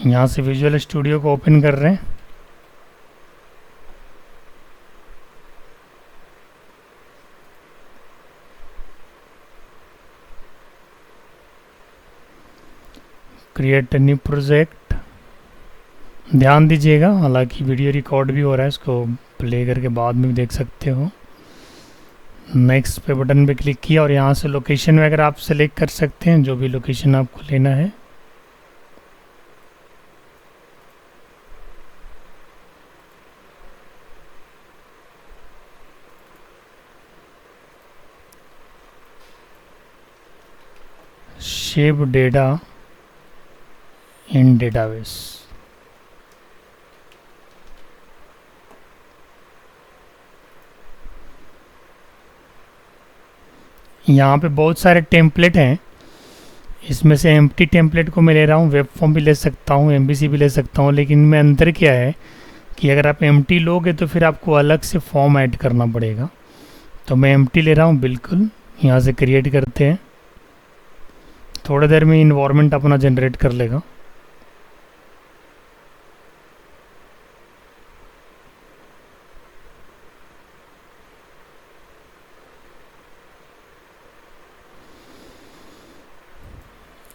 यहाँ से visual studio को ओपन कर रहे हैं। Create new project. ध्यान दीजिएगा, हालांकि वीडियो रिकॉर्ड भी हो रहा है, इसको प्ले करके बाद में भी देख सकते हो। नेक्स्ट पे बटन पे क्लिक किया और यहाँ से लोकेशन वगैरह आप सेलेक्ट कर सकते हैं, जो भी लोकेशन आपको लेना है। सेव डेटा इन डेटाबेस। यहाँ पे बहुत सारे टेम्पलेट हैं, इसमें से एम्प्टी टेम्पलेट को मैं ले रहा हूँ। वेब फॉर्म भी ले सकता हूँ, एमबीसी भी ले सकता हूँ, लेकिन इनमें अंतर क्या है कि अगर आप एम्प्टी लोगे तो फिर आपको अलग से फॉर्म ऐड करना पड़ेगा। तो मैं एम्प्टी ले रहा हूँ बिल्कुल। यहाँ से क्रिएट करते हैं, थोड़ी देर में इन्वायरमेंट अपना जनरेट कर लेगा।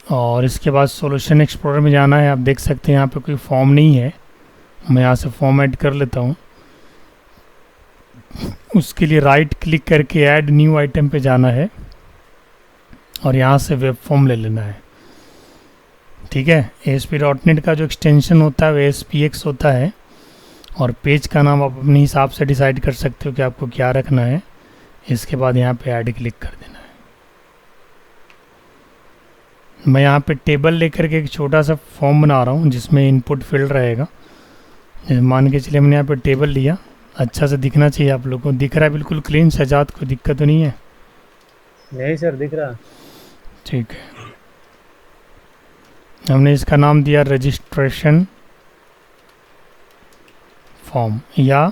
और इसके बाद सॉल्यूशन एक्सप्लोरर में जाना है। आप देख सकते हैं यहाँ पे कोई फॉर्म नहीं है, मैं यहाँ से फॉर्म ऐड कर लेता हूँ। उसके लिए राइट क्लिक करके ऐड न्यू आइटम पे जाना है और यहाँ से वेब फॉर्म ले लेना है। ठीक है, ASP.NET का जो एक्सटेंशन होता है वो ASPX होता है, और पेज का नाम आप अपने हिसाब से डिसाइड कर सकते हो कि आपको क्या रखना है। इसके बाद यहाँ पे ऐड क्लिक कर देना है। मैं यहाँ पे टेबल लेकर के एक छोटा सा फॉर्म बना रहा हूँ जिसमें इनपुट फील्ड रहेगा। मान के चलिए मैंने यहाँ पे टेबल लिया, अच्छा से दिखना चाहिए आप लोगों को। दिख रहा है बिल्कुल क्लीन सजाद, कोई दिक्कत तो नहीं है? नहीं सर, दिख रहा। ठीक है, हमने इसका नाम दिया रजिस्ट्रेशन फॉर्म या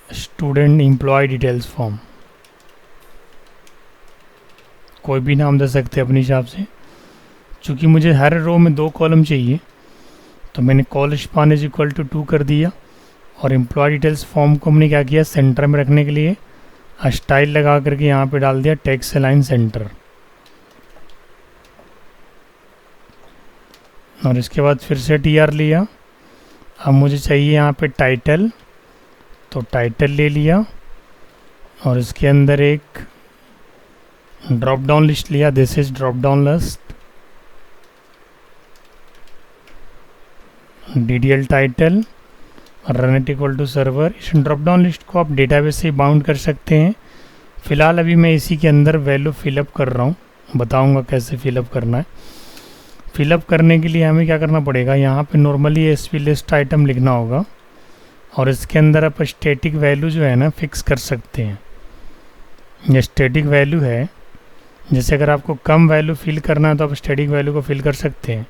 स्टूडेंट एम्प्लॉय डिटेल्स फॉर्म, कोई भी नाम दे सकते हैं अपने हिसाब से। चूँकि मुझे हर रो में 2 कॉलम चाहिए तो मैंने colspan is equal to 2 कर दिया, और एम्प्लॉय डिटेल्स फॉर्म को हमने क्या किया, सेंटर में रखने के लिए स्टाइल लगा करके यहाँ पे डाल दिया टेक्स्ट अलाइन सेंटर। और इसके बाद फिर से TR लिया। अब मुझे चाहिए यहाँ पे टाइटल, तो टाइटल ले लिया और इसके अंदर एक ड्रॉप डाउन लिस्ट लिया। This is drop down list, DDL title, runat equal to server. इस ड्रॉप डाउन लिस्ट को आप डेटाबेस से बाउंड कर सकते हैं। फ़िलहाल अभी मैं इसी के अंदर वैल्यू फिलअप कर रहा हूँ, बताऊँगा कैसे फिलअप करना है। फिलअप करने के लिए हमें क्या करना पड़ेगा, यहाँ पे नॉर्मली ASP लिस्ट आइटम लिखना होगा और इसके अंदर आप स्टैटिक वैल्यू जो है ना फिक्स कर सकते हैं। ये स्टैटिक वैल्यू है, जैसे अगर आपको कम वैल्यू फिल करना है तो आप स्टैटिक वैल्यू को फिल कर सकते हैं।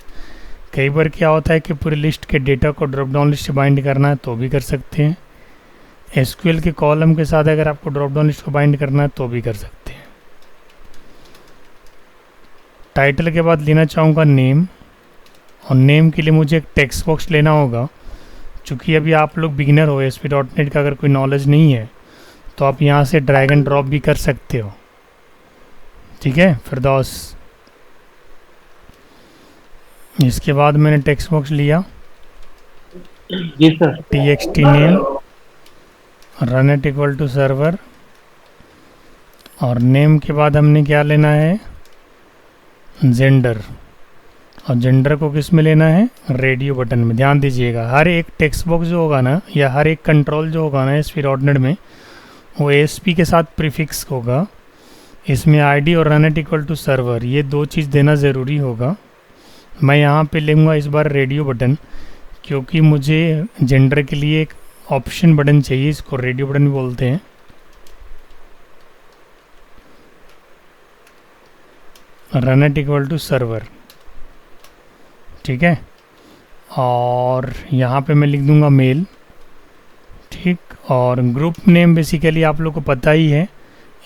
कई बार क्या होता है कि पूरी लिस्ट के डेटा को ड्रॉप डाउन लिस्ट से बाइंड करना है तो भी कर सकते हैं। SQL के कॉलम के साथ अगर आपको ड्रॉप डाउन लिस्ट को बाइंड करना है तो भी कर सकते हैं। टाइटल के बाद लेना चाहूँगा नेम, और नेम के लिए मुझे एक टेक्स्ट बॉक्स लेना होगा। चूँकि अभी आप लोग बिगिनर हो, ASP.NET का अगर कोई नॉलेज नहीं है तो आप यहाँ से ड्रैग एंड ड्रॉप भी कर सकते हो। ठीक है फिरदौस। इसके बाद मैंने टेक्स्ट बॉक्स लिया, जी sir. TXT name, runat equal to server, और नेम के बाद हमने क्या लेना है, जेंडर, और जेंडर को किस में लेना है, रेडियो बटन में। ध्यान दीजिएगा, हर एक टेक्स्ट बॉक्स जो होगा ना या हर एक कंट्रोल जो होगा ना ASP.NET में वो ASP के साथ प्रीफिक्स होगा। इसमें ID और runat equal to server, ये 2 चीज़ देना ज़रूरी होगा। मैं यहाँ पे लूँगा इस बार रेडियो बटन, क्योंकि मुझे जेंडर के लिए एक ऑप्शन बटन चाहिए, इसको रेडियो बटन भी बोलते हैं। Runat equal to server, ठीक है। और यहाँ पे मैं लिख दूँगा मेल, ठीक। और ग्रुप नेम बेसिकली आप लोग को पता ही है,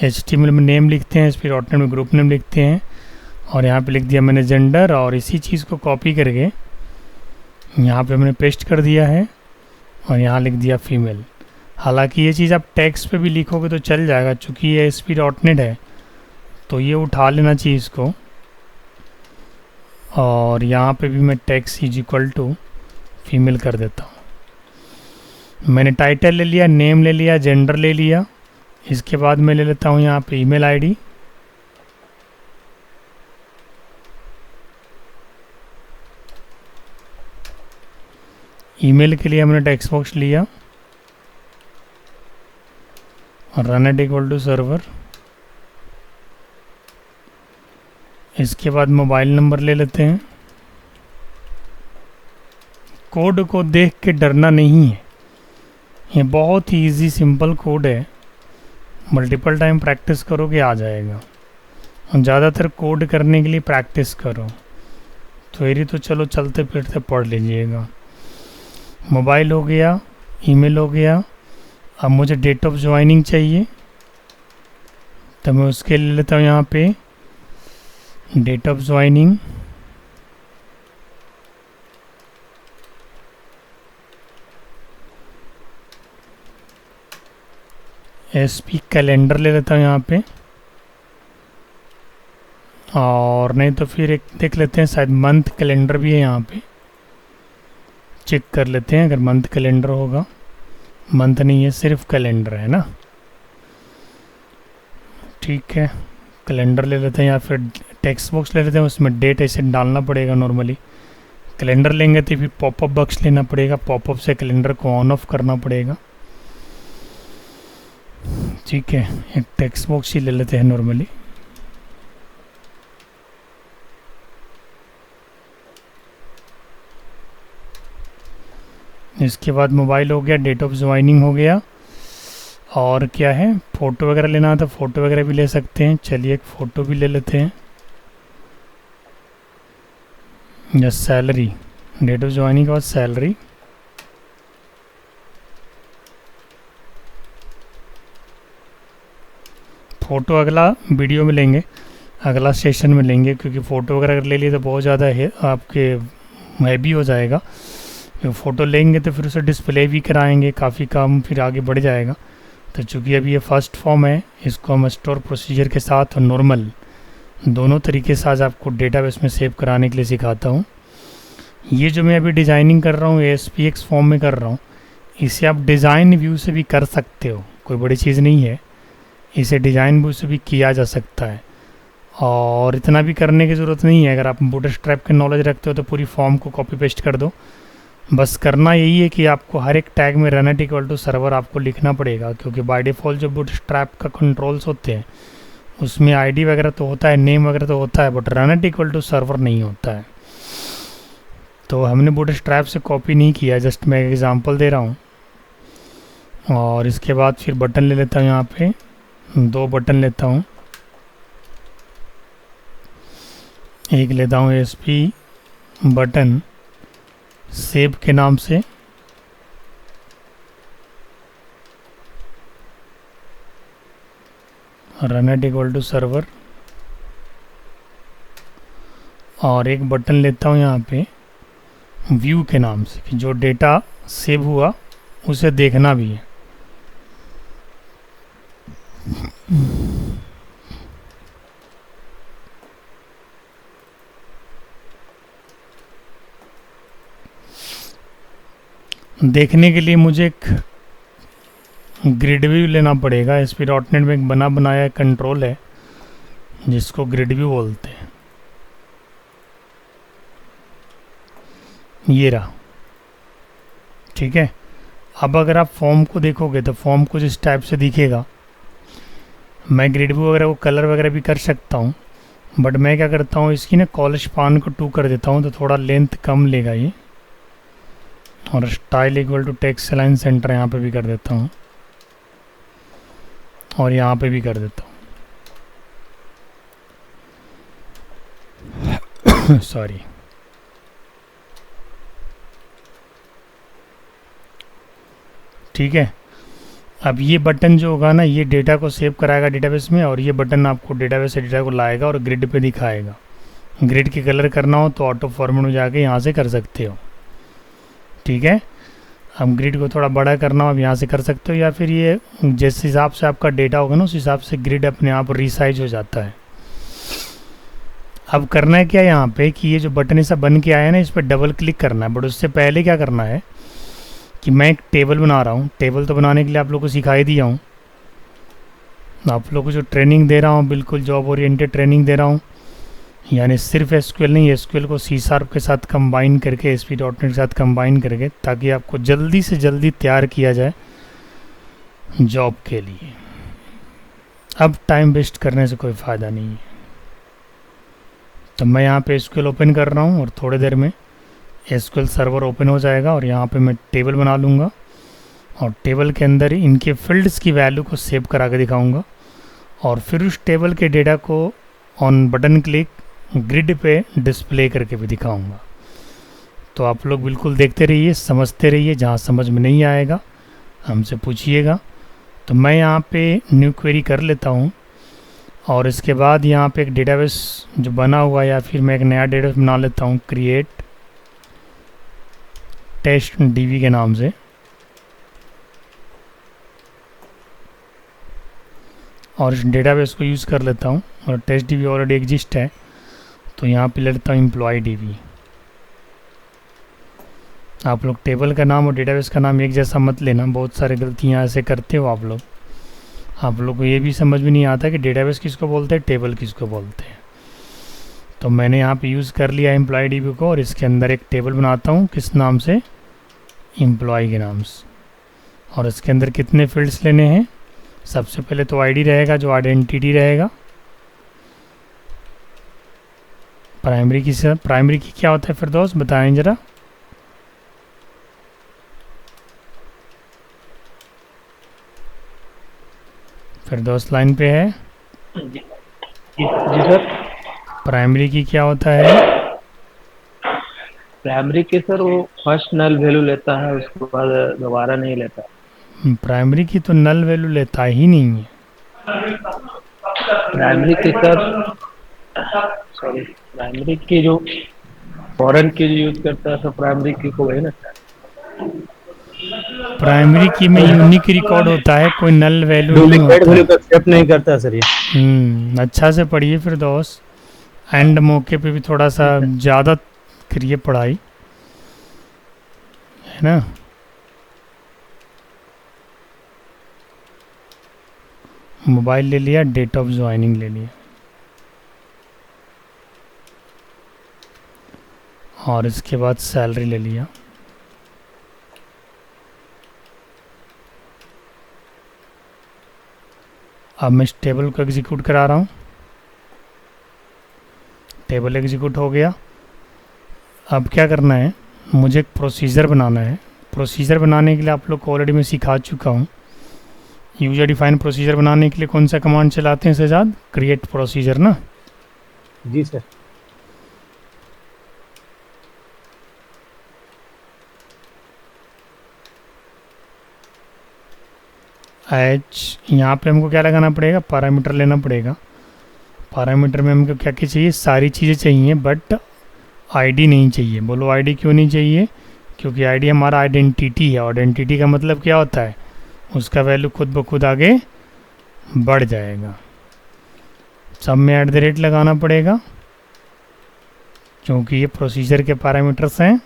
HTML में नेम लिखते हैं, ASP.NET में ग्रुप नेम लिखते हैं। और यहाँ पे लिख दिया मैंने जेंडर, और इसी चीज़ को कॉपी करके यहाँ पे हमने पेस्ट कर दिया है और यहाँ लिख दिया फीमेल। हालांकि ये चीज़ आप टेक्स्ट पे भी लिखोगे तो चल जाएगा, चूँकि ये ASP.NET है तो ये उठा लेना चाहिए इसको। और यहाँ पे भी मैं text is equal to female कर देता हूँ। मैंने टाइटल ले लिया, नेम ले लिया, जेंडर ले लिया। इसके बाद मैं ले लेता हूँ यहाँ पे ईमेल आईडी। ईमेल के लिए हमने टेक्स्ट बॉक्स लिया और run at equal to server. इसके बाद मोबाइल नंबर ले लेते हैं। कोड को देख के डरना नहीं है, ये बहुत ही इजी सिंपल कोड है। मल्टीपल टाइम प्रैक्टिस करोगे आ जाएगा। और ज़्यादातर कोड करने के लिए प्रैक्टिस करो। थ्योरी तो चलो चलते फिरते पढ़ लीजिएगा। मोबाइल हो गया, ईमेल हो गया। अब मुझे डेट ऑफ ज्वाइनिंग चाहिए तो मैं उसके ले लेता हूँ यहाँ पे date of joining. SP calendar ले लेता हूँ यहाँ पे। और नहीं तो फिर एक देख लेते हैं, शायद मंथ कैलेंडर भी है यहाँ पे, चेक कर लेते हैं अगर मंथ कैलेंडर होगा। मंथ नहीं है, सिर्फ कैलेंडर है ना। ठीक है, कैलेंडर ले लेते हैं या फिर टेक्स्ट बॉक्स ले लेते हैं, उसमें डेट ऐसे डालना पड़ेगा नॉर्मली। कैलेंडर लेंगे तो फिर पॉपअप बॉक्स लेना पड़ेगा, पॉपअप से कैलेंडर को ऑन ऑफ करना पड़ेगा। ठीक है, एक टेक्स्ट बॉक्स ही ले लेते हैं नॉर्मली। इसके बाद मोबाइल हो गया, डेट ऑफ ज्वाइनिंग हो गया। और क्या है, फ़ोटो वगैरह लेना है तो फ़ोटो वगैरह भी ले सकते हैं। चलिए एक फ़ोटो भी ले लेते हैं। या सैलरी, डेट ऑफ ज्वाइनिंग के बाद सैलरी। फ़ोटो अगला वीडियो में लेंगे, अगला सेशन में लेंगे, क्योंकि फ़ोटो वगैरह अगर ले लिए तो बहुत ज़्यादा है आपके हैवी हो जाएगा। फ़ोटो लेंगे तो फिर उसे डिस्प्ले भी कराएंगे, काफ़ी काम फिर आगे बढ़ जाएगा। तो चूँकि अभी ये फर्स्ट फॉर्म है, इसको हम स्टोर प्रोसीजर के साथ और नॉर्मल दोनों तरीके से आज आपको डेटाबेस में सेव कराने के लिए सिखाता हूँ। ये जो मैं अभी डिज़ाइनिंग कर रहा हूँ ASPX फॉर्म में कर रहा हूँ, इसे आप डिज़ाइन व्यू से भी कर सकते हो, कोई बड़ी चीज़ नहीं है। इसे डिज़ाइन व्यू से भी किया जा सकता है और इतना भी करने की ज़रूरत नहीं है। अगर आप बूटस्ट्रैप के नॉलेज रखते हो तो पूरी फॉर्म को कॉपी पेस्ट कर दो। बस करना यही है कि आपको हर एक टैग में run at equal to server आपको लिखना पड़ेगा, क्योंकि बाय डिफ़ॉल्ट जो बूटस्ट्रैप का कंट्रोल्स होते हैं उसमें ID वगैरह तो होता है, नेम वगैरह तो होता है, but run eight equal to server नहीं होता है। तो हमने बूटस्ट्रैप से कॉपी नहीं किया, जस्ट मैं एग्जांपल दे रहा हूँ। और इसके बाद फिर बटन ले लेता हूँ, यहाँ पे 2 बटन लेता हूँ। एक लेता हूँ ASP बटन सेव के नाम से, run eight equal to server. और एक बटन लेता हूँ यहाँ पे व्यू के नाम से, कि जो डेटा सेव हुआ उसे देखना भी है। देखने के लिए मुझे एक ग्रिड व्यू लेना पड़ेगा। ASP.NET में एक बना बनाया कंट्रोल है जिसको ग्रिड व्यू बोलते हैं। ये रहा, ठीक है। अब अगर आप फॉर्म को देखोगे तो फॉर्म कुछ इस टाइप से दिखेगा। मैं ग्रिड व्यू वगैरह को कलर वगैरह भी कर सकता हूँ, बट मैं क्या करता हूँ, इसकी ना कॉल स्पान को 2 कर देता हूँ तो थोड़ा लेंथ कम लेगा ये। और style equal to text align center यहाँ पे भी कर देता हूँ और यहाँ पे भी कर देता हूँ। सॉरी, ठीक है। अब ये बटन जो होगा ना, ये डेटा को सेव कराएगा डेटाबेस में, और ये बटन आपको डेटाबेस से डेटा को लाएगा और ग्रिड पे दिखाएगा। ग्रिड के कलर करना हो तो ऑटो फॉर्मेट में जाके यहाँ से कर सकते हो। ठीक है। अब ग्रिड को थोड़ा बड़ा करना हो आप यहाँ से कर सकते हो, या फिर ये जिस हिसाब से आपका डेटा होगा ना उस हिसाब से ग्रिड अपने आप रीसाइज हो जाता है। अब करना है क्या यहाँ पे कि ये जो बटन ऐसा बन के आया है ना इस पर डबल क्लिक करना है, बट उससे पहले क्या करना है कि मैं एक टेबल बना रहा हूँ। टेबल तो बनाने के लिए आप लोग को सिखाई दिया हूँ, आप लोग को जो ट्रेनिंग दे रहा हूँ बिल्कुल जॉब ओरिएंटेड ट्रेनिंग दे रहा हूँ, यानी सिर्फ एसक्यूएल नहीं, एसक्यूएल को सी शार्प के साथ कंबाइन करके ASP.NET के साथ कंबाइन करके, ताकि आपको जल्दी से जल्दी तैयार किया जाए जॉब के लिए। अब टाइम वेस्ट करने से कोई फ़ायदा नहीं है। तो मैं यहाँ पे एसक्यूएल ओपन कर रहा हूँ और थोड़ी देर में एसक्यूएल सर्वर ओपन हो जाएगा और यहाँ पे मैं टेबल बना लूँगा और टेबल के अंदर इनके फील्ड्स की वैल्यू को सेव करा के दिखाऊँगा और फिर उस टेबल के डेटा को ऑन बटन क्लिक ग्रिड पे डिस्प्ले करके भी दिखाऊंगा। तो आप लोग बिल्कुल देखते रहिए, समझते रहिए, जहाँ समझ में नहीं आएगा हमसे पूछिएगा। तो मैं यहाँ पे न्यू क्वेरी कर लेता हूँ और इसके बाद यहाँ पे एक डेटाबेस जो बना हुआ है या फिर मैं एक नया डेटाबेस बना लेता हूँ क्रिएट टेस्ट DB के नाम से, और इस डेटाबेस को यूज़ कर लेता हूँ और टेस्ट DB ऑलरेडी एग्जिस्ट है तो यहाँ पे लेता हूँ एम्प्लॉय DB। आप लोग टेबल का नाम और डेटाबेस का नाम एक जैसा मत लेना, बहुत सारे गलतियाँ ऐसे करते हो आप लोग। आप लोग को ये भी समझ में नहीं आता कि डेटाबेस किसको बोलते हैं, टेबल किसको बोलते हैं। तो मैंने यहाँ पे यूज़ कर लिया एम्प्लॉय DB को और इसके अंदर एक टेबल बनाता हूँ, किस नाम से, एम्प्लॉय के नाम से। और इसके अंदर कितने फील्ड्स लेने हैं, सबसे पहले तो आईडी रहेगा जो आइडेंटिटी रहेगा। प्राइमरी की क्या होता है फिर दोस्त बताएं ज़रा। फिर दोस्त लाइन पे है। जी सर। प्राइमरी की क्या होता है। प्राइमरी के सर वो फर्स्ट नल वैल्यू लेता है, उसके बाद दोबारा नहीं लेता। प्राइमरी की तो नल वैल्यू लेता ही नहीं है। प्राइमरी के सर, सॉरी, प्राइमरी की जो फॉरेन की जो यूज करता है सर, प्राइमरी की को वही ना सर। प्राइमरी की में यूनिक रिकॉर्ड होता है, कोई नल वैल्यू नहीं डुप्लीकेट होता वैल्यू का एक्सेप्ट नहीं करता सर ये। अच्छा से पढ़िए फिर दोस्त, एंड मौके पे भी थोड़ा सा ज़्यादा करिए पढ़ाई, है ना। मोबाइल ले लिया, डेट ऑफ ज्वाइनिंग ले लिया, और इसके बाद सैलरी ले लिया। अब मैं इस टेबल को एग्जीक्यूट करा रहा हूँ। टेबल एग्जीक्यूट हो गया। अब क्या करना है, मुझे एक प्रोसीजर बनाना है। प्रोसीजर बनाने के लिए आप लोग को ऑलरेडी मैं सिखा चुका हूँ। यूजर डिफाइन प्रोसीजर बनाने के लिए कौन सा कमांड चलाते हैं सजाद, क्रिएट प्रोसीजर ना। जी सर। एच यहाँ पे हमको क्या लगाना पड़ेगा, पैरामीटर लेना पड़ेगा। पैरामीटर में हमको क्या क्या चाहिए, सारी चीज़ें चाहिए बट आईडी नहीं चाहिए। बोलो आईडी क्यों नहीं चाहिए, क्योंकि आईडी हमारा आइडेंटिटी है। आइडेंटिटी का मतलब क्या होता है, उसका वैल्यू खुद ब खुद आगे बढ़ जाएगा। सब में @ लगाना पड़ेगा क्योंकि ये प्रोसीजर के पैरामीटर्स हैं।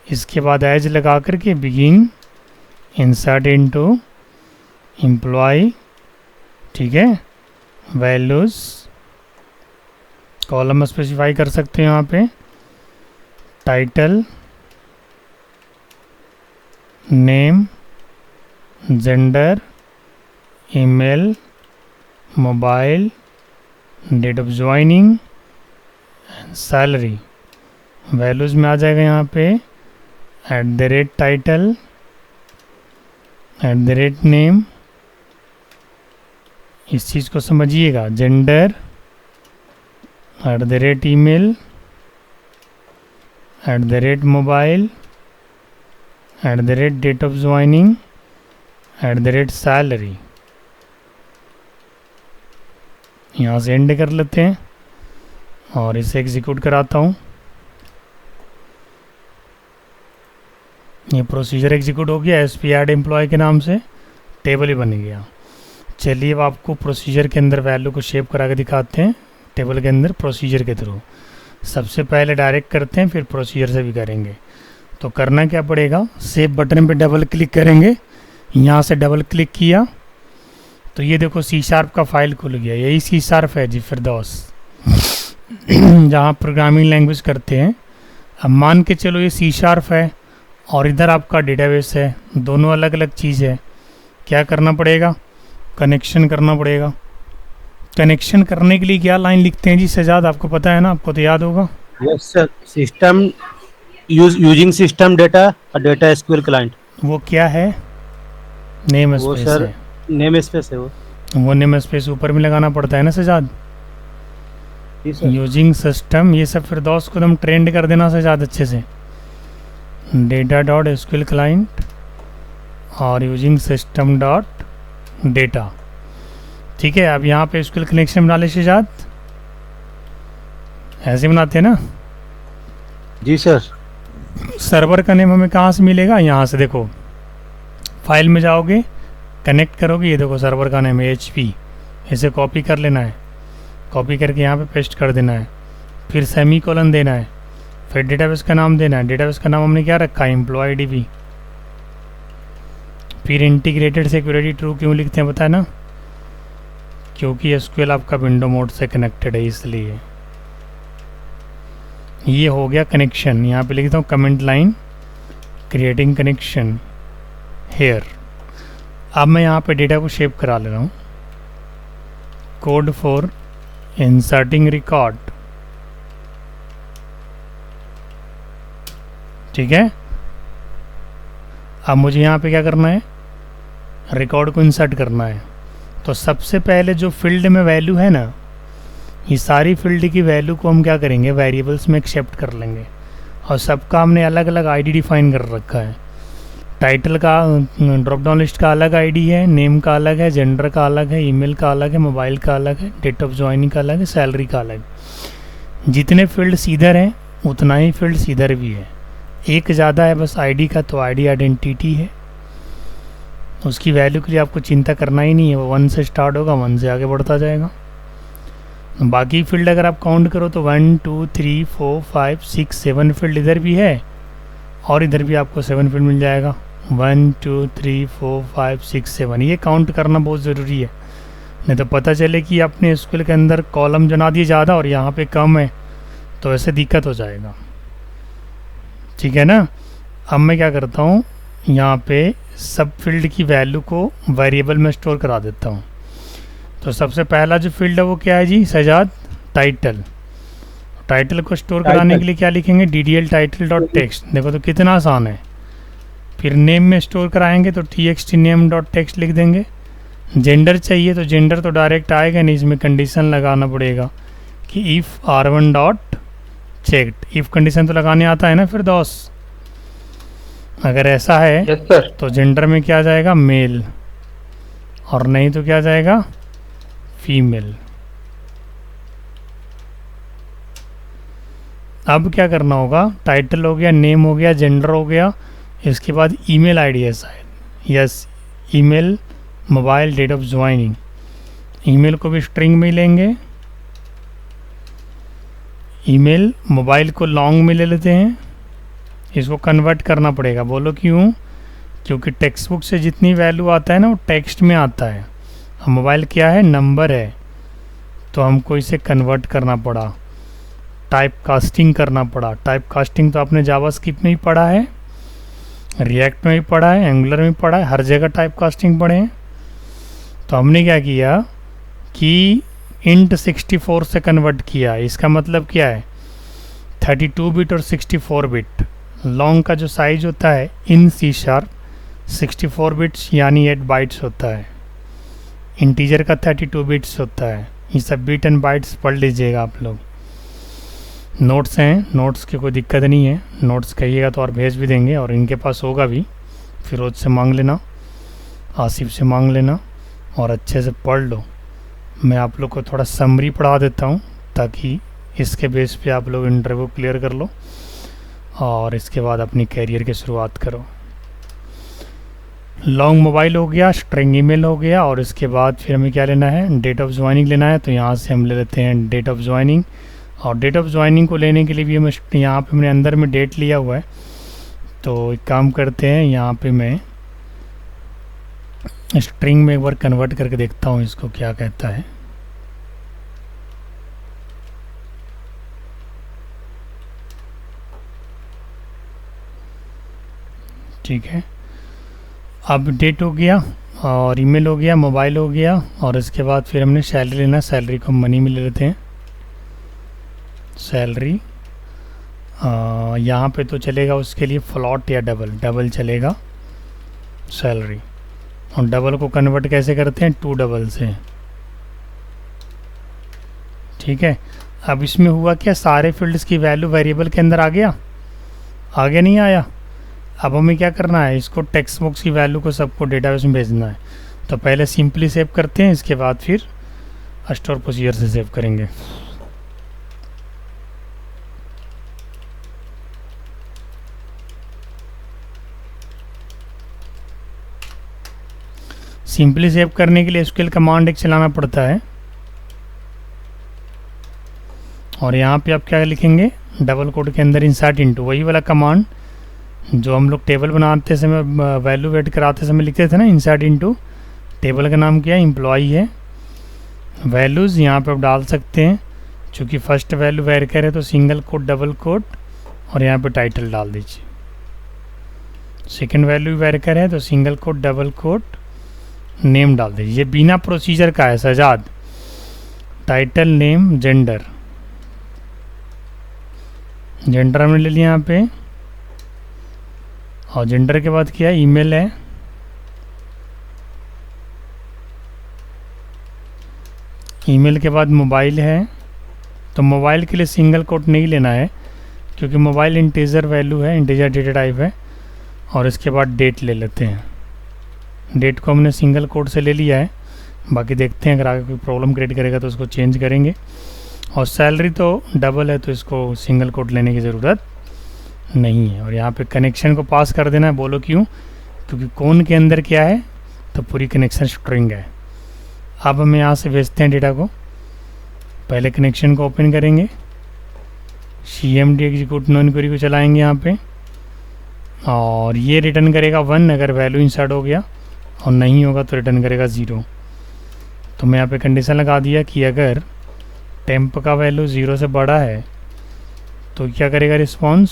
इसके बाद एज लगा करके बिगिन इंसर्ट इनटू एम्प्लॉय, ठीक है। वैल्यूज़ कॉलम स्पेसिफाई कर सकते हैं यहाँ पे, title, name, gender, email, mobile, date of joining, salary. Values में आ जाएगा यहाँ पे @टाइटल, @नेम। इस चीज़ को समझिएगा, gender, @email, @mobile, @date of joining, @salary. यहाँ से एंड कर लेते हैं और इसे एग्जीक्यूट कराता हूँ। ये प्रोसीजर एग्जीक्यूट हो गया, एस पी ऐड एम्प्लॉय के नाम से टेबल ही बन गया। चलिए अब आपको प्रोसीजर के अंदर वैल्यू को शेप करा के दिखाते हैं टेबल के अंदर प्रोसीजर के थ्रू। सबसे पहले डायरेक्ट करते हैं, फिर प्रोसीजर से भी करेंगे। तो करना क्या पड़ेगा, सेव बटन पे डबल क्लिक करेंगे, यहाँ से डबल क्लिक किया तो ये देखो सी शार्प का फाइल खुल गया। यही सी शार्प है जी फिरदौस, जहाँ प्रोग्रामिंग लैंग्वेज करते हैं। अब मान के चलो ये सी शार्प है और इधर आपका डेटाबेस है, दोनों अलग अलग चीज़ है। क्या करना पड़ेगा, कनेक्शन करना पड़ेगा। कनेक्शन करने के लिए क्या लाइन लिखते हैं जी सजाद, आपको पता है ना, आपको तो याद होगा। Yes sir, system using system data और डेटा एसक्यूएल क्लाइंट। वो क्या है, नेम वो स्पेस सर है। नेम स्पेस है वो नेम स्पेस ऊपर में लगाना पड़ता है ना सजाद। जी सर। यूजिंग सिस्टम, ये सब फिरदौस को एकदम ट्रेंड कर देना सजाद अच्छे से। डेटा डॉट एसक्यूएल क्लाइंट और यूजिंग सिस्टम डॉट डेटा, ठीक है। अब यहाँ पे एसक्यूएल कनेक्शन बना ले सजाद, ऐसे बनाते हैं ना। जी सर। सर्वर का नेम हमें कहाँ से मिलेगा, यहाँ से देखो फाइल में जाओगे, कनेक्ट करोगे, ये देखो सर्वर का नेम है HP। इसे कॉपी कर लेना है, कॉपी करके यहाँ पे पेस्ट कर देना है, फिर सेमी कोलन देना है, फिर डेटाबेस का नाम देना है। डेटाबेस का नाम हमने क्या रखा है, एम्प्लॉय DB। फिर इंटीग्रेटेड सिक्योरिटी ट्रू क्यों लिखते हैं पता है ना, क्योंकि SQL आपका विंडो मोड से कनेक्टेड है इसलिए। ये हो गया कनेक्शन। यहाँ पे लिखता हूँ comment line creating connection here. अब मैं यहाँ पे डेटा को शेप करा ले रहा हूँ, कोड फॉर इंसर्टिंग रिकॉर्ड, ठीक है। अब मुझे यहाँ पे क्या करना है, रिकॉर्ड को इंसर्ट करना है। तो सबसे पहले जो फील्ड में वैल्यू है ना, ये सारी फील्ड की वैल्यू को हम क्या करेंगे, वेरिएबल्स में एक्सेप्ट कर लेंगे। और सबका हमने अलग अलग आईडी डिफाइन कर रखा है। टाइटल का ड्रॉप डाउन लिस्ट का अलग आईडी है, नेम का अलग है, जेंडर का अलग है, ईमेल का अलग है, मोबाइल का अलग है, डेट ऑफ ज्वाइनिंग का अलग है, सैलरी का अलग। जितने फील्ड्स इधर हैं उतना ही फील्ड्स इधर भी है। एक ज़्यादा है बस आईडी का, तो आईडी आइडेंटिटी है, उसकी वैल्यू के लिए आपको चिंता करना ही नहीं है। वो 1 से स्टार्ट होगा, 1 से आगे बढ़ता जाएगा। बाकी फील्ड अगर आप काउंट करो तो 1 2 3 4 5 6 7 फील्ड इधर भी है और इधर भी आपको 7 फील्ड मिल जाएगा। 1 2 3 4 5 6 7 ये काउंट करना बहुत ज़रूरी है, नहीं तो पता चले कि आपने SQL के अंदर कॉलम बना दिए ज़्यादा और यहाँ पे कम है, तो ऐसे दिक्कत हो जाएगा, ठीक है ना। अब मैं क्या करता हूँ, यहाँ पे सब फील्ड की वैल्यू को वेरिएबल में स्टोर करा देता हूँ। तो सबसे पहला जो फील्ड है वो क्या है जी सजाद, टाइटल। टाइटल को स्टोर कराने के लिए क्या लिखेंगे, DDL टाइटल डॉट टेक्स्ट। देखो तो कितना आसान है। फिर नेम में स्टोर कराएंगे तो TXT नेम डॉट टेक्स्ट लिख देंगे। जेंडर चाहिए तो जेंडर तो डायरेक्ट आएगा नहीं, इसमें कंडीशन लगाना पड़ेगा कि if R1 dot checked. If condition तो लगाने आता है ना फिर दोस्त, अगर ऐसा है यस सर। तो जेंडर में क्या जाएगा, मेल, और नहीं तो क्या जाएगा, फीमेल। अब क्या करना होगा, टाइटल हो गया, नेम हो गया, जेंडर हो गया, इसके बाद ईमेल आईडी है शायद, yes email, mobile, date of joining. Email को भी स्ट्रिंग में लेंगे, ईमेल, मोबाइल को लॉन्ग में ले लेते हैं। इसको कन्वर्ट करना पड़ेगा, बोलो क्यों, क्योंकि टेक्स्ट बुक से जितनी वैल्यू आता है ना वो टेक्स्ट में आता है। अब मोबाइल क्या है, नंबर है, तो हमको इसे कन्वर्ट करना पड़ा, टाइप कास्टिंग करना पड़ा। टाइप कास्टिंग तो आपने जावास्क्रिप्ट में ही पढ़ा है, रिएक्ट में भी पढ़ा है, एंगुलर में पढ़ा है, हर जगह टाइप कास्टिंग पढ़े हैं। तो हमने क्या किया कि इंट 64 से कन्वर्ट किया। इसका मतलब क्या है, 32 बिट और 64 बिट। लॉन्ग का जो साइज होता है इन C#, 64 बिट्स यानी 8 बाइट्स होता है। इंटीजर का 32 बिट्स होता है। ये सब बिट एंड बाइट्स पढ़ लीजिएगा आप लोग। नोट्स हैं, नोट्स की कोई दिक्कत नहीं है, नोट्स कहिएगा तो और भेज भी देंगे, और इनके पास होगा भी, फिरोज से मांग लेना, आसिफ से मांग लेना, और अच्छे से पढ़ लो। मैं आप लोग को थोड़ा समरी पढ़ा देता हूँ ताकि इसके बेस पे आप लोग इंटरव्यू क्लियर कर लो और इसके बाद अपनी कैरियर की शुरुआत करो। लॉन्ग मोबाइल हो गया, स्ट्रिंग ईमेल हो गया, और इसके बाद फिर हमें क्या लेना है, डेट ऑफ ज्वाइनिंग लेना है। तो यहाँ से हम ले लेते हैं डेट ऑफ ज्वाइनिंग, और डेट ऑफ ज्वाइनिंग को लेने के लिए भी हमें यहाँ पे मैंने अंदर में डेट लिया हुआ है। तो एक काम करते हैं, यहाँ पे मैं स्ट्रिंग में एक बार कन्वर्ट करके देखता हूँ इसको क्या कहता है। ठीक है, अब डेट हो गया और ईमेल हो गया, मोबाइल हो गया, और इसके बाद फिर हमने सैलरी लेना है। सैलरी को हम मनी में ले लेते हैं। सैलरी यहाँ पे तो चलेगा उसके लिए फ्लॉट या डबल, डबल चलेगा सैलरी। और डबल को कन्वर्ट कैसे करते हैं, 2 डबल से। ठीक है, अब इसमें हुआ क्या, सारे फील्ड्स की वैल्यू वेरिएबल के अंदर आ गया, आगे नहीं आया। अब हमें क्या करना है, इसको टेक्स्ट बॉक्स की वैल्यू को सबको डेटाबेस में भेजना है। तो पहले सिंपली सेव करते हैं, इसके बाद फिर स्टोर प्रोसीजर से सेव करेंगे। सिंपली सेव करने के लिए एसक्यूएल कमांड एक चलाना पड़ता है, और यहाँ पे आप क्या लिखेंगे, डबल कोड के अंदर इंसर्ट इनटू, वही वाला कमांड जो हम लोग टेबल बनाते समय, वैल्यू ऐड कराते समय लिखते थे ना, इंसर्ट इनटू। टेबल का नाम क्या है, एम्प्लॉई है। वैल्यूज़ यहाँ पे आप डाल सकते हैं, चूँकि फर्स्ट वैल्यू वेर करे तो सिंगल कोट, डबल कोट, और यहाँ पे टाइटल डाल दीजिए। सेकंड वैल्यू वेर करे तो single quote, double quote, name डाल दीजिए। ये बिना प्रोसीजर का है, Sajjad. Title, name, gender, gender हमने ले लिया यहाँ पे, और जेंडर के बाद क्या है, ईमेल है। ईमेल के बाद मोबाइल है। तो मोबाइल के लिए सिंगल कोट नहीं लेना है, क्योंकि मोबाइल इंटीजर वैल्यू है, इंटीजर डेटा टाइप है। और इसके बाद डेट ले लेते हैं। डेट को हमने सिंगल कोट से ले लिया है, बाकी देखते हैं अगर आगे कोई प्रॉब्लम क्रिएट करेगा तो उसको चेंज करेंगे। और सैलरी तो डबल है, तो इसको सिंगल कोट लेने की ज़रूरत नहीं है। और यहाँ पे कनेक्शन को पास कर देना है। बोलो क्यों, क्योंकि कौन के अंदर क्या है, तो पूरी कनेक्शन स्ट्रिंग है। अब हम यहाँ से भेजते हैं डेटा को। पहले कनेक्शन को ओपन करेंगे, CMD एग्जीक्यूट नॉन क्वेरी को चलाएंगे यहाँ पे, और ये रिटर्न करेगा 1 अगर वैल्यू इंसर्ट हो गया, और नहीं होगा तो रिटर्न करेगा 0। तो मैं यहाँ पे कंडीशन लगा दिया कि अगर टेम्प का वैल्यू 0 से बड़ा है तो क्या करेगा रिस्पॉन्स,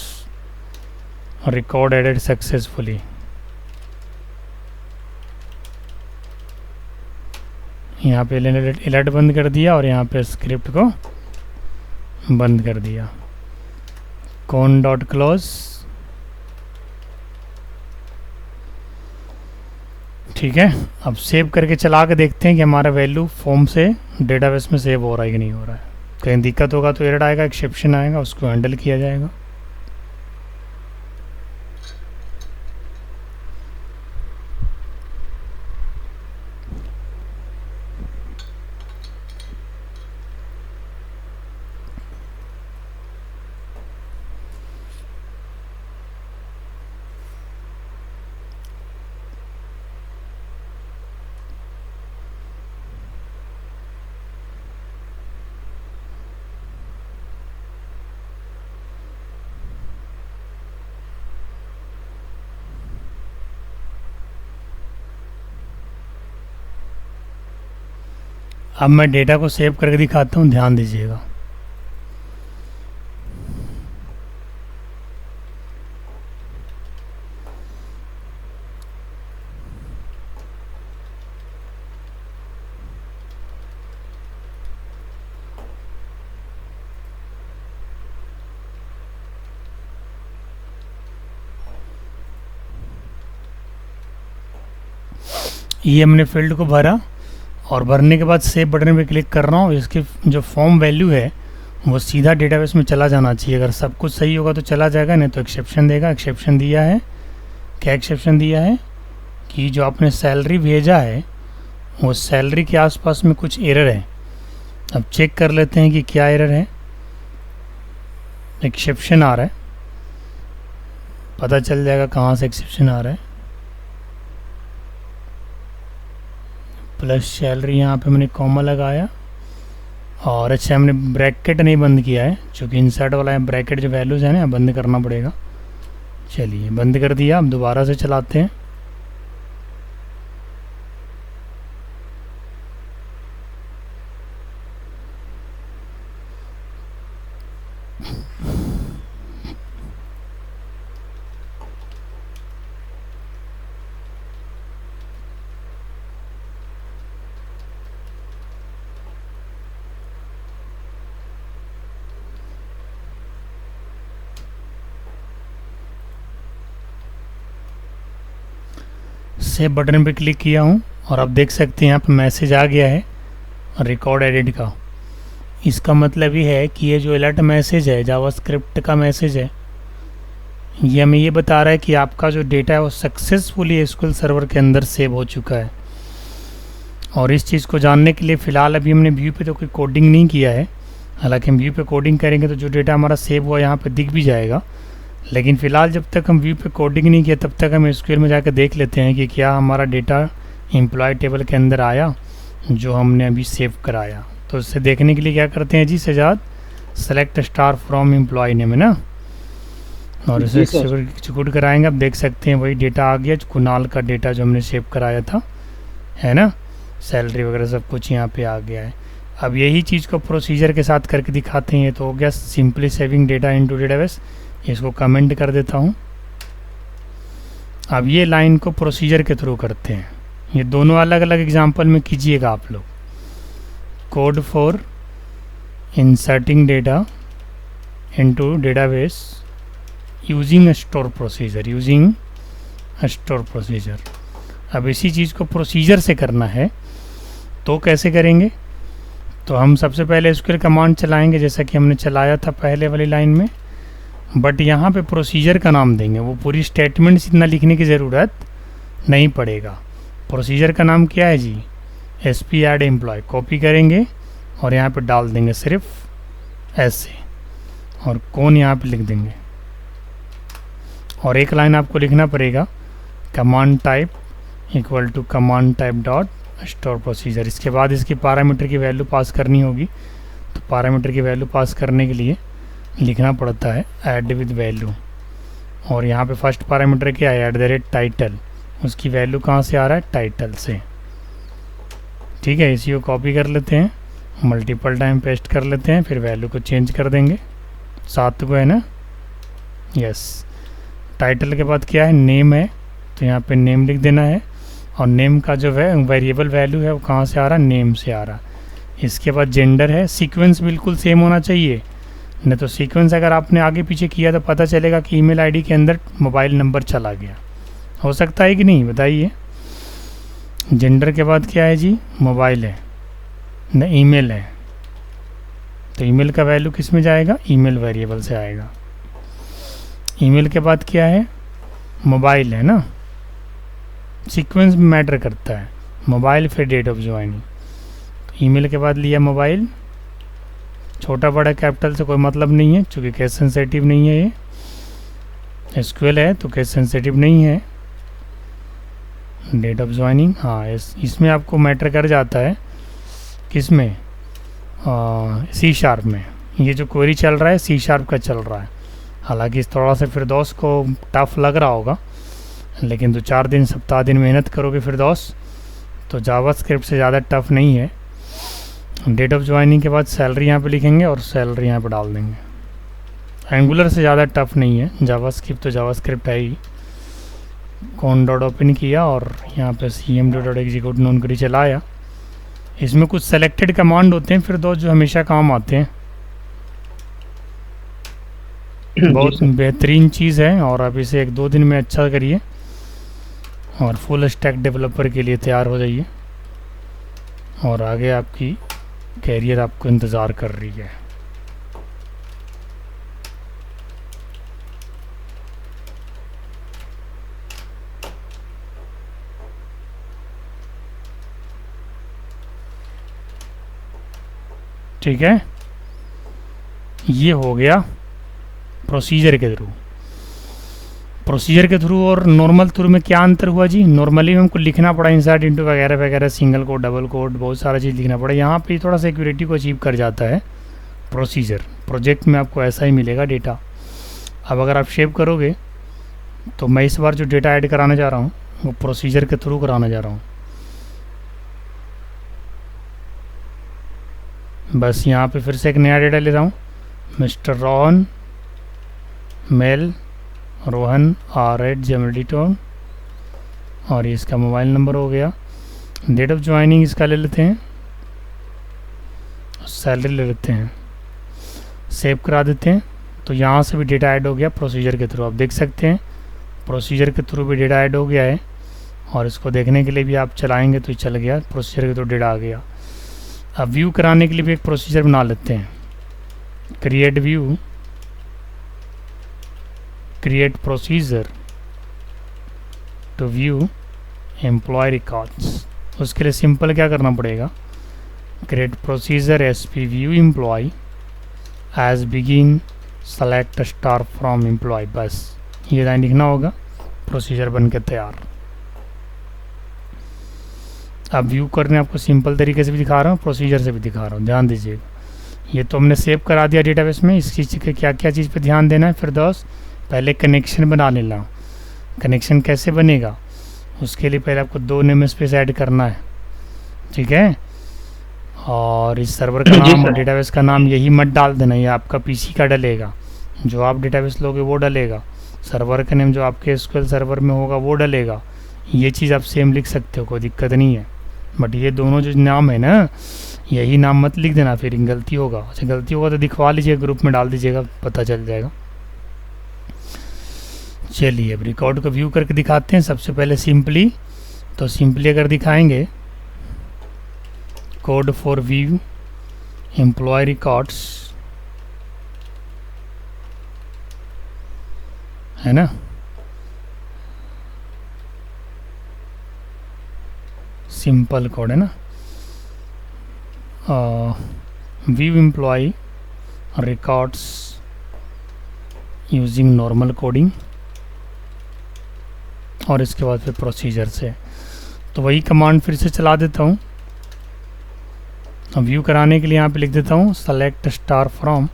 रिकॉर्ड एडेड सक्सेसफुली। यहाँ पे अलर्ट बंद कर दिया, और यहाँ पे स्क्रिप्ट को बंद कर दिया। Cone dot close. ठीक है, अब सेव करके चला के देखते हैं कि हमारा वैल्यू फॉर्म से डेटाबेस में सेव हो रहा है कि नहीं हो रहा है। कहीं दिक्कत होगा तो एरर आएगा, एक्सेप्शन आएगा, उसको हैंडल किया जाएगा। अब मैं डेटा को सेव करके दिखाता हूँ, ध्यान दीजिएगा। ये हमने फील्ड को भरा, और भरने के बाद सेव बटन पे क्लिक कर रहा हूँ। इसकी जो फॉर्म वैल्यू है वो सीधा डेटाबेस में चला जाना चाहिए। अगर सब कुछ सही होगा तो चला जाएगा, नहीं तो एक्सेप्शन देगा। एक्सेप्शन दिया है, क्या एक्सेप्शन दिया है कि जो आपने सैलरी भेजा है वो सैलरी के आसपास में कुछ एरर है। अब चेक कर लेते हैं कि क्या एरर है। एक्सेप्शन आ रहा है, पता चल जाएगा कहाँ से एक्सेप्शन आ रहा है। प्लस सैलरी, यहाँ पे मैंने कॉमा लगाया। और अच्छा हमने ब्रैकेट नहीं बंद किया है, चूँकि इंसर्ट वाला है ब्रैकेट जो वैल्यूज़ है ना बंद करना पड़ेगा। चलिए बंद कर दिया। अब दोबारा से चलाते हैं। सेव बटन पे क्लिक किया हूँ और आप देख सकते हैं यहाँ पे मैसेज आ गया है रिकॉर्ड एडिट का। इसका मतलब ये है कि ये जो अलर्ट मैसेज है जावास्क्रिप्ट का मैसेज है, ये हमें ये बता रहा है कि आपका जो डेटा है वो सक्सेसफुली एसक्यूएल सर्वर के अंदर सेव हो चुका है। और इस चीज़ को जानने के लिए फ़िलहाल अभी हमने व्यू पे तो कोई कोडिंग नहीं किया है, हालांकि हम व्यू पे कोडिंग करेंगे तो जो डेटा हमारा सेव हुआ यहाँ पे दिख भी जाएगा। लेकिन फ़िलहाल जब तक हम व्यू पे कोडिंग नहीं किया तब तक हम एसक्यूएल में जाकर देख लेते हैं कि क्या हमारा डेटा एम्प्लॉय टेबल के अंदर आया जो हमने अभी सेव कराया। तो इससे देखने के लिए क्या करते हैं जी Sajad, select star from employ name है ना, और इसे एक्सिक्यूट कराएंगे। आप देख सकते हैं वही डेटा आ गया, कुणाल का डेटा जो हमने सेव कराया था, है ना, सैलरी वगैरह सब कुछ यहाँ पे आ गया है। अब यही चीज़ को प्रोसीजर के साथ करके दिखाते हैं। तो हो गया simply saving data into database, इसको कमेंट कर देता हूँ। अब ये लाइन को प्रोसीजर के थ्रू करते हैं। ये दोनों अलग अलग एग्जांपल में कीजिएगा आप लोग। Code for inserting data into database using store procedure, using store procedure. अब इसी चीज़ को प्रोसीजर से करना है तो कैसे करेंगे? तो हम सबसे पहले एसक्यूएल कमांड चलाएंगे जैसा कि हमने चलाया था पहले वाली लाइन में, बट यहाँ पे प्रोसीजर का नाम देंगे। वो पूरी स्टेटमेंट्स इतना लिखने की ज़रूरत नहीं पड़ेगा। प्रोसीजर का नाम क्या है जी? SP add employ. कॉपी करेंगे और यहाँ पे डाल देंगे सिर्फ ऐसे, और कौन यहाँ पे लिख देंगे। और एक लाइन आपको लिखना पड़ेगा command type equal to command type dot store procedure. इसके बाद इसकी पैरामीटर की वैल्यू पास करनी होगी। तो पैरामीटर की वैल्यू पास करने के लिए लिखना पड़ता है ऐड विद वैल्यू। और यहाँ पे फर्स्ट पैरामीटर क्या है? @टाइटल। उसकी वैल्यू कहाँ से आ रहा है? टाइटल से। ठीक है, इसी को कॉपी कर लेते हैं, मल्टीपल टाइम पेस्ट कर लेते हैं, फिर वैल्यू को चेंज कर देंगे। 7 को है ना, यस। टाइटल के बाद क्या है? नेम है, तो यहाँ पे नेम लिख देना है। और नेम का जो है वेरिएबल वैल्यू है वो कहाँ से आ रहा है? नेम से आ रहा। इसके बाद जेंडर है। सीक्वेंस बिल्कुल सेम होना चाहिए, नहीं तो सीक्वेंस अगर आपने आगे पीछे किया तो पता चलेगा कि ईमेल आईडी के अंदर मोबाइल नंबर चला गया। हो सकता है कि नहीं, बताइए। जेंडर के बाद क्या है जी? मोबाइल है न, ईमेल है। तो ईमेल का वैल्यू किस में जाएगा? ईमेल वेरिएबल से आएगा। ईमेल के बाद क्या है? मोबाइल है ना। सीक्वेंस मैटर करता है, मोबाइल फिर डेट ऑफ ज्वाइनिंग। तो ईमेल के बाद लिया मोबाइल, छोटा बड़ा कैपिटल से कोई मतलब नहीं है क्योंकि केस सेंसिटिव नहीं है। ये एसक्यूएल है तो केस सेंसिटिव नहीं है। डेट ऑफ ज्वाइनिंग, हाँ इसमें आपको मैटर कर जाता है। किस में? C# में। ये जो क्वेरी चल रहा है C# का चल रहा है। हालांकि थोड़ा सा फिरदौस को टफ लग रहा होगा, लेकिन 2-4 दिन सप्ताह दिन मेहनत करोगे फिरदौस तो जावास्क्रिप्ट से ज़्यादा टफ नहीं है। डेट ऑफ ज्वाइनिंग के बाद सैलरी यहाँ पे लिखेंगे और सैलरी यहाँ पे डाल देंगे। एंगुलर से ज़्यादा टफ नहीं है, जावास्क्रिप्ट तो जावास्क्रिप्ट है ही। कौन डॉट ओपन किया और यहाँ पे cmd.execute नॉन करी चलाया। इसमें कुछ सेलेक्टेड कमांड होते हैं फिर दो जो हमेशा काम आते हैं। बहुत बेहतरीन चीज़ है और आप इसे 1-2 दिन में अच्छा करिए और फुल स्टैक डेवलपर के लिए तैयार हो जाइए और आगे आपकी कैरियर आपको इंतज़ार कर रही है। ठीक है, ये हो गया प्रोसीजर के थ्रू। प्रोसीजर के थ्रू और नॉर्मल थ्रू में क्या अंतर हुआ जी? नॉर्मली में हमको लिखना पड़ा इंसर्ट इंटू वगैरह वगैरह, सिंगल कोड, डबल कोड, बहुत सारा चीज़ लिखना पड़ा। यहाँ पे थोड़ा सा एक्यूरेटी को अचीव कर जाता है प्रोसीजर। प्रोजेक्ट में आपको ऐसा ही मिलेगा डेटा। अब अगर आप शेप करोगे तो मैं इस बार जो डेटा ऐड कराने जा रहा हूँ वो प्रोसीजर के थ्रू कराने जा रहा हूँ। बस यहाँ पे फिर से एक नया डेटा ले रहा हूँ, mister Rohan mail Rohan r@gmail.com, और ये इसका मोबाइल नंबर हो गया। डेट ऑफ ज्वाइनिंग इसका ले लेते हैं, सैलरी ले लेते हैं, सेव करा देते हैं। तो यहाँ से भी डेटा ऐड हो गया प्रोसीजर के थ्रू। आप देख सकते हैं प्रोसीजर के थ्रू भी डेटा ऐड हो गया है, और इसको देखने के लिए भी आप चलाएंगे तो चल गया, प्रोसीजर के थ्रू डेटा आ गया। अब व्यू कराने के लिए भी एक प्रोसीजर बना लेते हैं, create view, create procedure to view employ records. उसके लिए सिंपल क्या करना पड़ेगा, create procedure SP view employ as begin select star from employ. बस ये लाइन लिखना होगा, प्रोसीजर बन के तैयार। अब व्यू करने आपको सिंपल तरीके से भी दिखा रहा हूँ, प्रोसीजर से भी दिखा रहा हूँ, ध्यान दीजिएगा। ये तो हमने सेव करा दिया डेटाबेस में। इस चीज़ के क्या क्या चीज़ पे ध्यान देना है फिर दोस्त, पहले कनेक्शन बना लेना। कनेक्शन कैसे बनेगा, उसके लिए पहले आपको 2 नेम स्पेस ऐड करना है, ठीक है। और इस सर्वर का नाम और डेटाबेस का नाम यही मत डाल देना, ये आपका पीसी का डलेगा। जो आप डेटाबेस लोगे वो डलेगा, सर्वर का नेम जो आपके एसक्यूएल सर्वर में होगा वो डलेगा। ये चीज़ आप सेम लिख सकते हो, कोई दिक्कत नहीं है। बट ये दोनों जो नाम है ना, यही नाम मत लिख देना, फिर गलती होगा। अच्छा गलती होगा तो दिखवा लीजिए, ग्रुप में डाल दीजिएगा, पता चल जाएगा। चलिए अब रिकॉर्ड को व्यू करके दिखाते हैं। सबसे पहले सिंपली, तो सिंपली अगर दिखाएंगे code for view employ records, है ना, सिंपल कोड है ना, view employ records using normal coding, और इसके बाद फिर प्रोसीजर से। तो वही कमांड फिर से चला देता हूँ। व्यू कराने के लिए यहाँ पे लिख देता हूँ select star from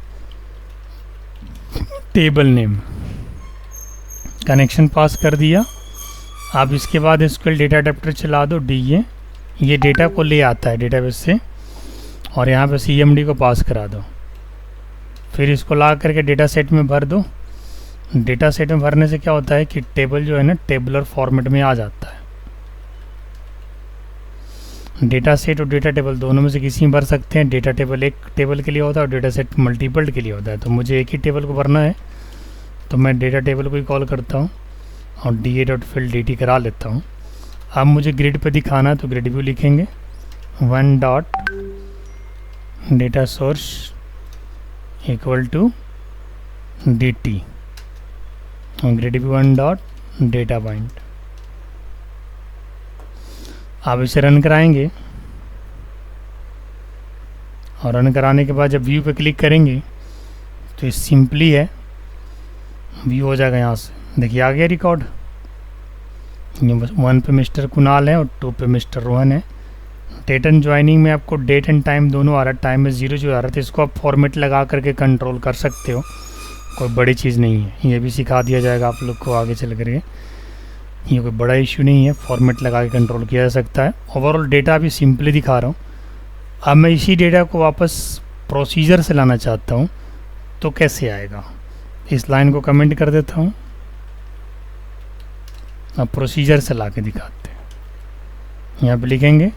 table name, connection pass कर दिया। आप इसके बाद एसक्यूएल डेटा अडेप्टर चला दो, DA, ये डेटा को ले आता है डेटाबेस से, और यहाँ पे CMD को पास करा दो। फिर इसको ला करके डेटा सेट में भर दो। डेटा सेट में भरने से क्या होता है कि टेबल जो है ना टेबुलर फॉर्मेट में आ जाता है। डेटा सेट और डेटा टेबल दोनों में से किसी में भर सकते हैं। डेटा टेबल एक टेबल के लिए होता है और डेटा सेट मल्टीपल के लिए होता है। तो मुझे एक ही टेबल को भरना है, तो मैं डेटा टेबल को ही कॉल करता हूँ और DA.fill DT करा लेता हूँ। अब मुझे ग्रिड पे दिखाना है तो ग्रिड व्यू लिखेंगे, 1 dot data source equal to DT, और grid view 1 dot data point. आप इसे रन कराएंगे, और रन कराने के बाद जब व्यू पे क्लिक करेंगे तो ये सिंपली है, व्यू हो जाएगा। यहाँ से देखिए आ गया रिकॉर्ड। ये 1 पे मिस्टर कुणाल है और 2 पे मिस्टर रोहन है। डेट एंड ज्वाइनिंग में आपको डेट एंड टाइम दोनों आ रहा है, टाइम में 0 जो आ रहा था, इसको आप फॉर्मेट लगा करके कंट्रोल कर सकते हो, कोई बड़ी चीज़ नहीं है। ये भी सिखा दिया जाएगा आप लोग को आगे चल करके, ये कोई बड़ा इशू नहीं है, फॉर्मेट लगा के कंट्रोल किया जा सकता है। ओवरऑल डेटा भी सिंपली दिखा रहा हूँ। अब मैं इसी डेटा को वापस प्रोसीजर से लाना चाहता हूँ, तो कैसे आएगा, इस लाइन को कमेंट कर देता हूँ। अब प्रोसीजर से ला के दिखाते हैं। यहाँ पे लिखेंगे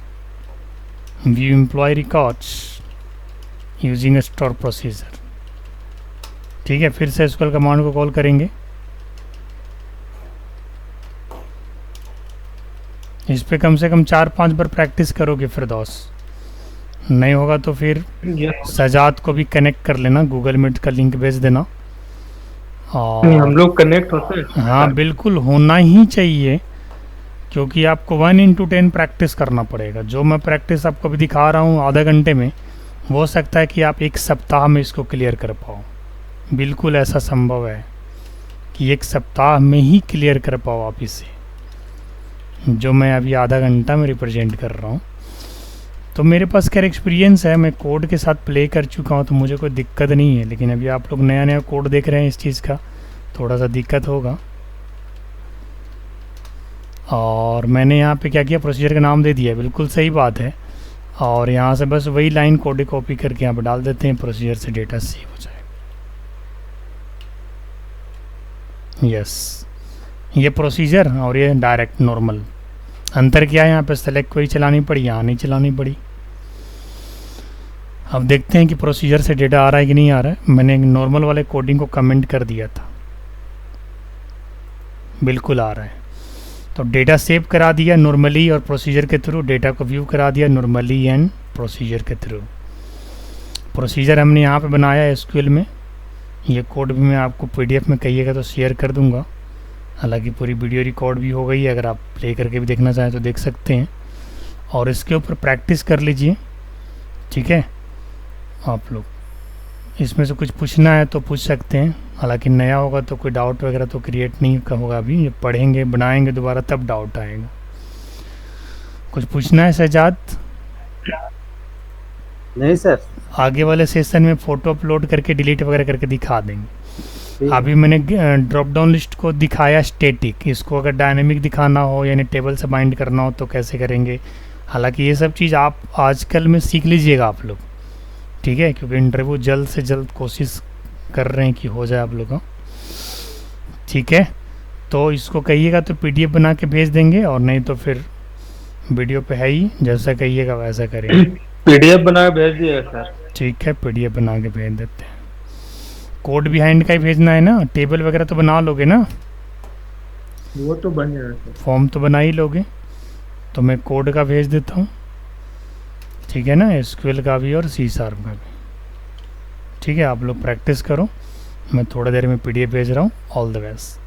view employ records using store procedure, ठीक है। फिर से एसक्यूएल कमांड को कॉल करेंगे। इस पे कम से कम 4-5 बार प्रैक्टिस करोगे फिर दोस्त। नहीं होगा तो फिर सजाद को भी कनेक्ट कर लेना, गूगल मीट का लिंक भेज देना। और हम लोग कनेक्ट होते हैं। हाँ बिल्कुल होना ही चाहिए, क्योंकि आपको 1:10 प्रैक्टिस करना पड़ेगा। जो मैं प्रैक्टिस आपको भी दिखा रहा हूँ आधा घंटे में, हो सकता है कि आप 1 सप्ताह में इसको क्लियर कर पाओ। बिल्कुल ऐसा संभव है कि एक सप्ताह में ही क्लियर कर पाओ आप इसे, जो मैं अभी आधा घंटा में रिप्रेजेंट कर रहा हूँ। तो मेरे पास क्या एक्सपीरियंस है, मैं कोड के साथ प्ले कर चुका हूँ, तो मुझे कोई दिक्कत नहीं है। लेकिन अभी आप लोग नया नया कोड देख रहे हैं, इस चीज़ का थोड़ा सा दिक्कत होगा। और मैंने यहाँ पे क्या किया, प्रोसीजर का नाम दे दिया, बिल्कुल सही बात है। और यहाँ से बस वही लाइन कोड कॉपी करके यहाँ पर डाल देते हैं, प्रोसीजर से डेटा सेव हो जाएगा। यस, ये प्रोसीजर और ये डायरेक्ट नॉर्मल, अंतर क्या है, यहाँ पे सेलेक्ट क्वेरी चलानी पड़ी, यहाँ नहीं चलानी पड़ी। अब देखते हैं कि प्रोसीजर से डेटा आ रहा है कि नहीं आ रहा है। मैंने नॉर्मल वाले कोडिंग को कमेंट कर दिया था, बिल्कुल आ रहा है। तो डेटा सेव करा दिया नॉर्मली और प्रोसीजर के थ्रू, डेटा को व्यू करा दिया नॉर्मली एंड प्रोसीजर के थ्रू। प्रोसीजर हमने यहाँ पे बनाया एसक्यूएल में। ये कोड भी मैं आपको पीडीएफ में कहिएगा तो शेयर कर दूंगा। हालांकि पूरी वीडियो रिकॉर्ड भी हो गई है, अगर आप प्ले करके भी देखना चाहें तो देख सकते हैं। और इसके ऊपर प्रैक्टिस कर लीजिए, ठीक है। आप लोग इसमें से कुछ पूछना है तो पूछ सकते हैं। हालांकि नया होगा तो कोई डाउट वगैरह तो क्रिएट नहीं होगा, अभी ये पढ़ेंगे बनाएंगे दोबारा तब डाउट आएगा। कुछ पूछना है सजाद? नहीं सर। आगे वाले सेशन में फ़ोटो अपलोड करके डिलीट वगैरह करके दिखा देंगे। अभी मैंने ड्रॉप डाउन लिस्ट को दिखाया स्टैटिक, इसको अगर डायनेमिक दिखाना हो यानी टेबल से बाइंड करना हो तो कैसे करेंगे। हालांकि ये सब चीज़ आप आजकल में सीख लीजिएगा आप लोग, ठीक है, क्योंकि इंटरव्यू जल्द से जल्द कोशिश कर रहे हैं कि हो जाए आप लोगों, ठीक है। तो इसको कहिएगा तो पीडीएफ बना के भेज देंगे, और नहीं तो फिर वीडियो पे है ही, जैसा कहिएगा वैसा करेंगे। पीडीएफ बना के भेज दिया सर। ठीक है, पीडीएफ बना के भेज देते हैं। कोड बिहाइंड का ही भेजना है ना, टेबल वगैरह तो बना लोगे ना, वो तो बन जाएगा सर। फॉर्म तो बना ही लोगे, तो मैं कोड का भेज देता हूँ, ठीक है ना, एसक्यूएल का भी और सी शार्प का भी, ठीक है। आप लोग प्रैक्टिस करो, मैं थोड़ा देर में पीडीएफ भेज रहा हूँ। All the best.